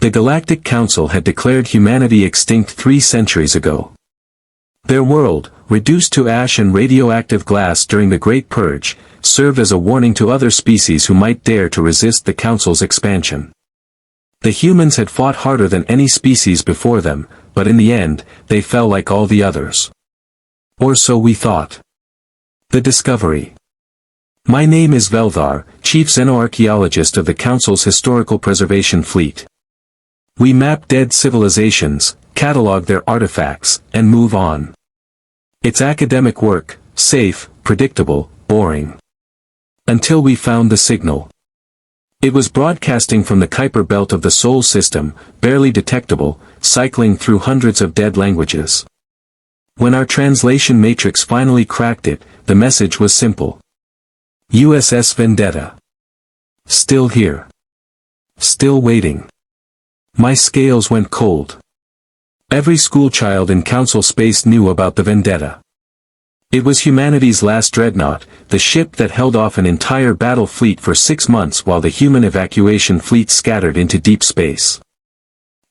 The Galactic Council had declared humanity extinct 3 centuries ago. Their world, reduced to ash and radioactive glass during the Great Purge, served as a warning to other species who might dare to resist the Council's expansion. The humans had fought harder than any species before them, but in the end, they fell like all the others. Or so we thought. The Discovery. My name is Veldar, Chief Xenoarchaeologist of the Council's Historical Preservation Fleet. We map dead civilizations, catalog their artifacts, and move on. It's academic work, safe, predictable, boring. Until we found the signal. It was broadcasting from the Kuiper belt of the Sol system, barely detectable, cycling through hundreds of dead languages. When our translation matrix finally cracked it, the message was simple. USS Vendetta. Still here. Still waiting. My scales went cold. Every schoolchild in Council space knew about the Vendetta. It was humanity's last dreadnought, the ship that held off an entire battle fleet for 6 months while the human evacuation fleet scattered into deep space.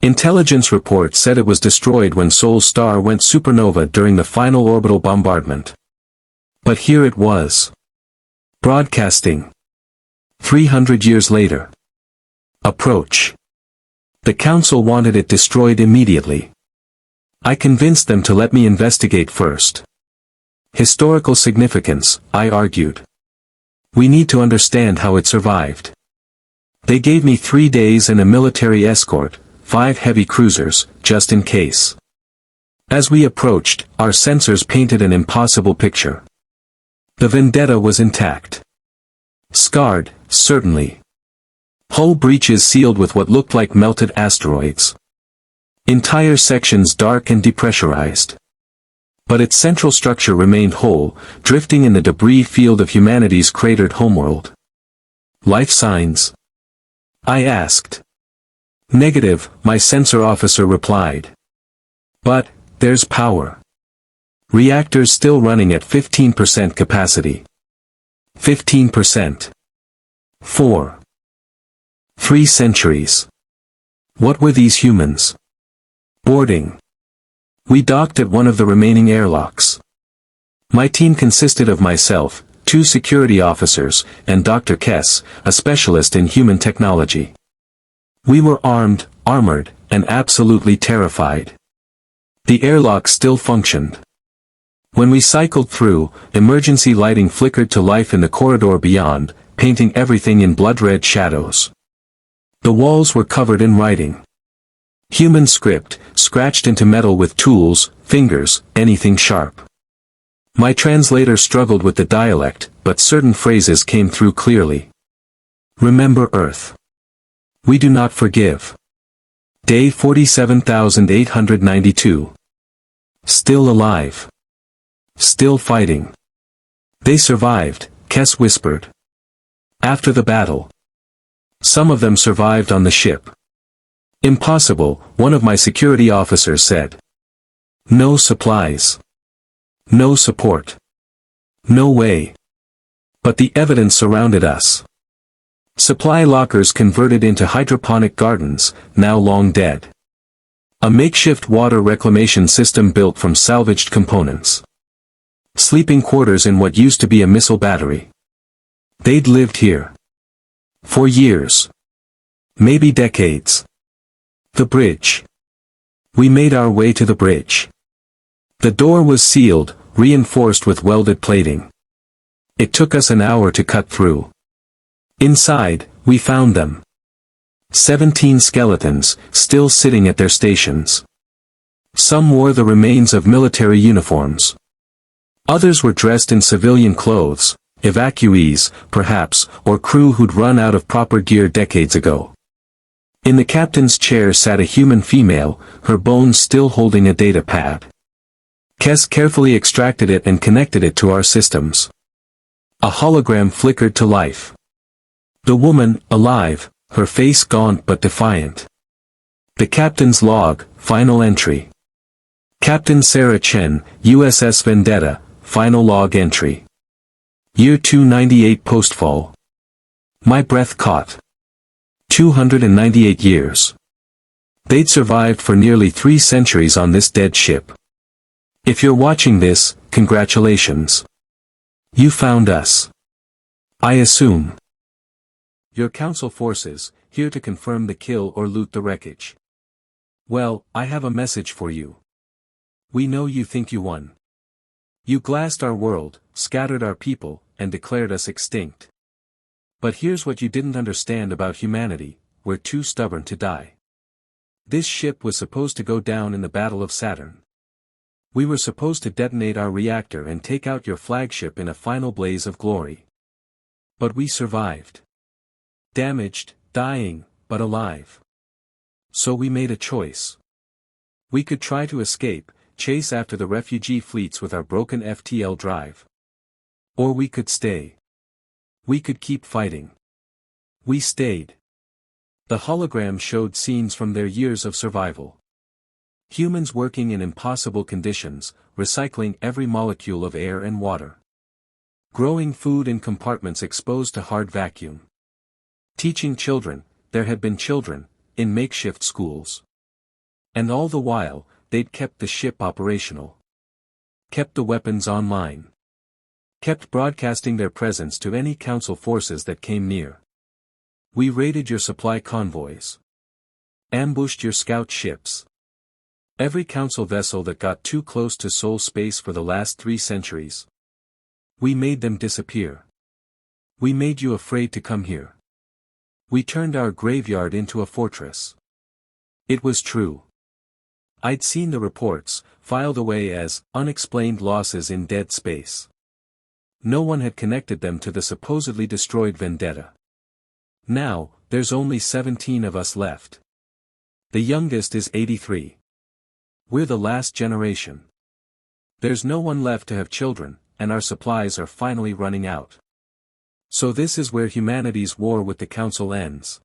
Intelligence reports said it was destroyed when Sol's star went supernova during the final orbital bombardment. But here it was. Broadcasting. 300 years later. Approach. The Council wanted it destroyed immediately. I convinced them to let me investigate first. Historical significance, I argued. We need to understand how it survived. They gave me 3 days and a military escort, 5 heavy cruisers, just in case. As we approached, our sensors painted an impossible picture. The Vendetta was intact. Scarred, certainly. Hull breaches sealed with what looked like melted asteroids. Entire sections dark and depressurized. But its central structure remained whole, drifting in the debris field of humanity's cratered homeworld. Life signs? I asked. Negative, my sensor officer replied. But, there's power. Reactors still running at 15% capacity. 15%. 3 centuries. What were these humans? Boarding. We docked at one of the remaining airlocks. My team consisted of myself, 2 security officers, and Dr. Kess, a specialist in human technology. We were armed, armored, and absolutely terrified. The airlock still functioned. When we cycled through, emergency lighting flickered to life in the corridor beyond, painting everything in blood-red shadows. The walls were covered in writing. Human script, scratched into metal with tools, fingers, anything sharp. My translator struggled with the dialect, but certain phrases came through clearly. Remember Earth. We do not forgive. Day 47,892. Still alive. Still fighting. They survived, Kess whispered. After the battle. Some of them survived on the ship. Impossible, one of my security officers said. No supplies. No support. No way. But the evidence surrounded us. Supply lockers converted into hydroponic gardens, now long dead. A makeshift water reclamation system built from salvaged components. Sleeping quarters in what used to be a missile battery. They'd lived here. For years. Maybe decades. The bridge. We made our way to the bridge. The door was sealed, reinforced with welded plating. It took us an hour to cut through. Inside, we found them. 17 skeletons, still sitting at their stations. Some wore the remains of military uniforms. Others were dressed in civilian clothes, evacuees, perhaps, or crew who'd run out of proper gear decades ago. In the captain's chair sat a human female, her bones still holding a data pad. Kess carefully extracted it and connected it to our systems. A hologram flickered to life. The woman, alive, her face gaunt but defiant. The captain's log, final entry. Captain Sarah Chen, USS Vendetta, final log entry. Year 298 postfall. My breath caught. 298 years. They'd survived for nearly 3 centuries on this dead ship. If you're watching this, congratulations. You found us. I assume. Your Council forces, here to confirm the kill or loot the wreckage. Well, I have a message for you. We know you think you won. You glassed our world, scattered our people, and declared us extinct. But here's what you didn't understand about humanity: we're too stubborn to die. This ship was supposed to go down in the Battle of Saturn. We were supposed to detonate our reactor and take out your flagship in a final blaze of glory. But we survived. Damaged, dying, but alive. So we made a choice. We could try to escape, chase after the refugee fleets with our broken FTL drive. Or we could stay. We could keep fighting. We stayed. The hologram showed scenes from their years of survival. Humans working in impossible conditions, recycling every molecule of air and water. Growing food in compartments exposed to hard vacuum. Teaching children, there had been children, in makeshift schools. And all the while, they'd kept the ship operational. Kept the weapons online. Kept broadcasting their presence to any Council forces that came near. We raided your supply convoys. Ambushed your scout ships. Every Council vessel that got too close to Sol space for the last 3 centuries. We made them disappear. We made you afraid to come here. We turned our graveyard into a fortress. It was true. I'd seen the reports, filed away as unexplained losses in dead space. No one had connected them to the supposedly destroyed Vendetta. Now, there's only 17 of us left. The youngest is 83. We're the last generation. There's no one left to have children, and our supplies are finally running out. So this is where humanity's war with the Council ends.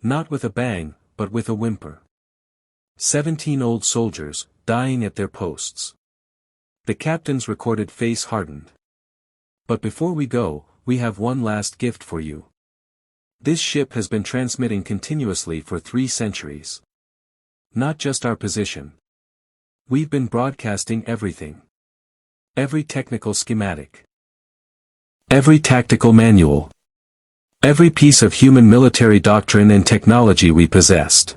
Not with a bang, but with a whimper. 17 old soldiers, dying at their posts. The captain's recorded face hardened. But before we go, we have one last gift for you. This ship has been transmitting continuously for 3 centuries. Not just our position. We've been broadcasting everything. Every technical schematic. Every tactical manual. Every piece of human military doctrine and technology we possessed.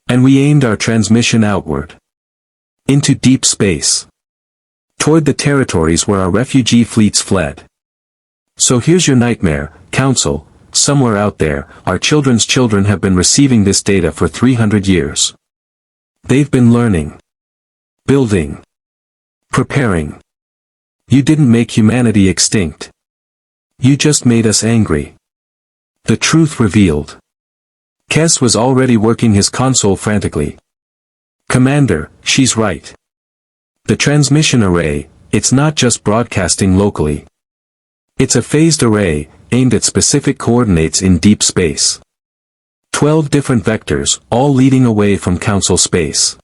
And we aimed our transmission outward. Into deep space. Toward the territories where our refugee fleets fled. So here's your nightmare, Council: somewhere out there, our children's children have been receiving this data for 300 years. They've been learning. Building. Preparing. You didn't make humanity extinct. You just made us angry. The truth revealed. Kes was already working his console frantically. Commander, she's right. The transmission array, it's not just broadcasting locally. It's a phased array, aimed at specific coordinates in deep space. 12 different vectors, all leading away from Council space.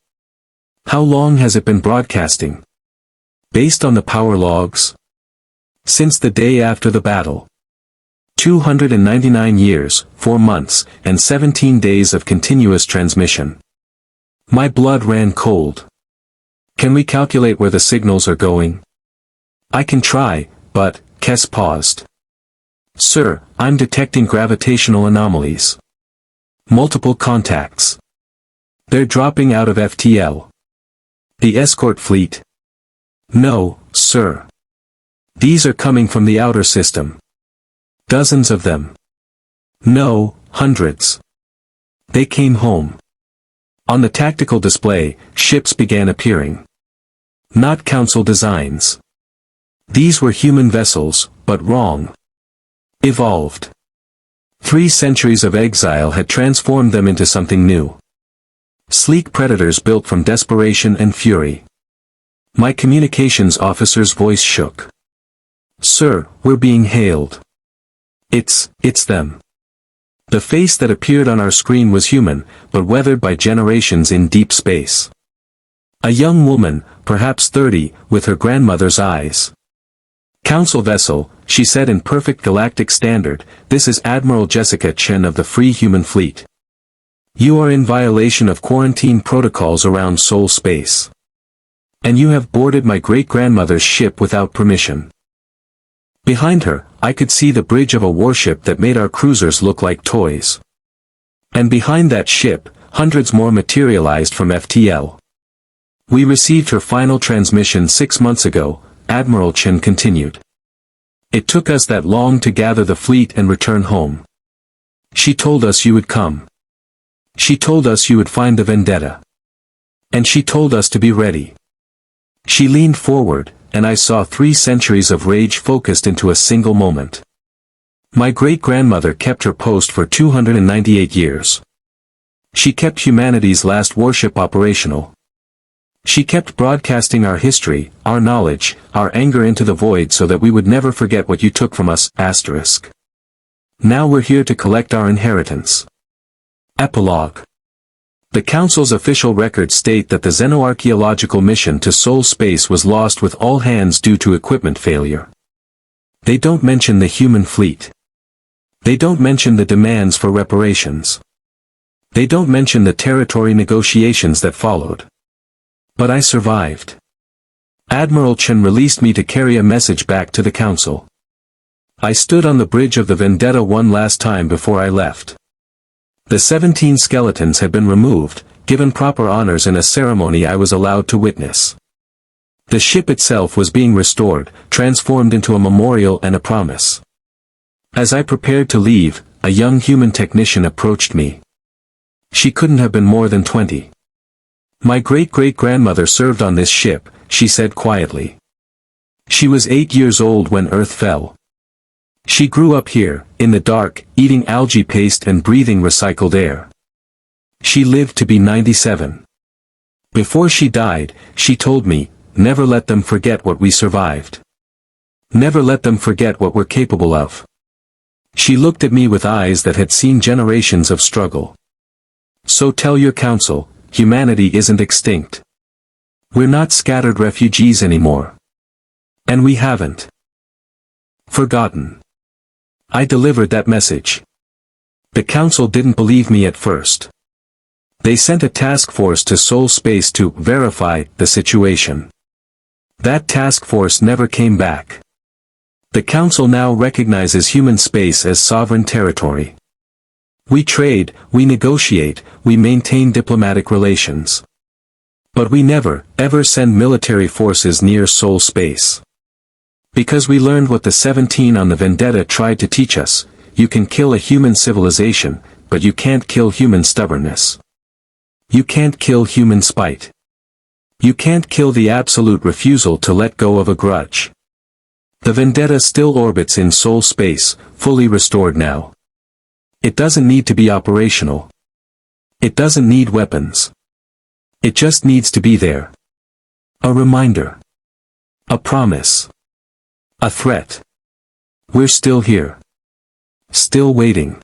How long has it been broadcasting? Based on the power logs? Since the day after the battle. 299 years, 4 months, and 17 days of continuous transmission. My blood ran cold. Can we calculate where the signals are going? I can try, but, Kes paused. Sir, I'm detecting gravitational anomalies. Multiple contacts. They're dropping out of FTL. The escort fleet? No, sir. These are coming from the outer system. Dozens of them. No, hundreds. They came home. On the tactical display, ships began appearing. Not Council designs. These were human vessels, but wrong. Evolved. 3 centuries of exile had transformed them into something new. Sleek predators built from desperation and fury. My communications officer's voice shook. Sir, we're being hailed. It's them. The face that appeared on our screen was human, but weathered by generations in deep space. A young woman, perhaps 30, with her grandmother's eyes. Council vessel, she said in perfect galactic standard, this is Admiral Jessica Chen of the Free Human Fleet. You are in violation of quarantine protocols around Sol Space. And you have boarded my great-grandmother's ship without permission. Behind her, I could see the bridge of a warship that made our cruisers look like toys. And behind that ship, hundreds more materialized from FTL. We received her final transmission 6 months ago, Admiral Chen continued. It took us that long to gather the fleet and return home. She told us you would come. She told us you would find the vendetta. And she told us to be ready. She leaned forward, and I saw 3 centuries of rage focused into a single moment. My great-grandmother kept her post for 298 years. She kept humanity's last warship operational. She kept broadcasting our history, our knowledge, our anger into the void so that we would never forget what you took from us, asterisk. Now we're here to collect our inheritance. Epilogue. The Council's official records state that the xenoarchaeological mission to Sol Space was lost with all hands due to equipment failure. They don't mention the human fleet. They don't mention the demands for reparations. They don't mention the territory negotiations that followed. But I survived. Admiral Chen released me to carry a message back to the Council. I stood on the bridge of the Vendetta one last time before I left. The 17 skeletons had been removed, given proper honors in a ceremony I was allowed to witness. The ship itself was being restored, transformed into a memorial and a promise. As I prepared to leave, a young human technician approached me. She couldn't have been more than 20. My great-great-grandmother served on this ship, she said quietly. She was 8 years old when Earth fell. She grew up here, in the dark, eating algae paste and breathing recycled air. She lived to be 97. Before she died, she told me, never let them forget what we survived. Never let them forget what we're capable of. She looked at me with eyes that had seen generations of struggle. So tell your council, humanity isn't extinct. We're not scattered refugees anymore. And we haven't forgotten. I delivered that message. The council didn't believe me at first. They sent a task force to Sol Space to verify the situation. That task force never came back. The council now recognizes human space as sovereign territory. We trade, we negotiate, we maintain diplomatic relations. But we never, ever send military forces near Sol Space. Because we learned what the 17 on the Vendetta tried to teach us, you can kill a human civilization, but you can't kill human stubbornness. You can't kill human spite. You can't kill the absolute refusal to let go of a grudge. The Vendetta still orbits in Sol Space, fully restored now. It doesn't need to be operational. It doesn't need weapons. It just needs to be there. A reminder. A promise. A threat. We're still here. Still waiting.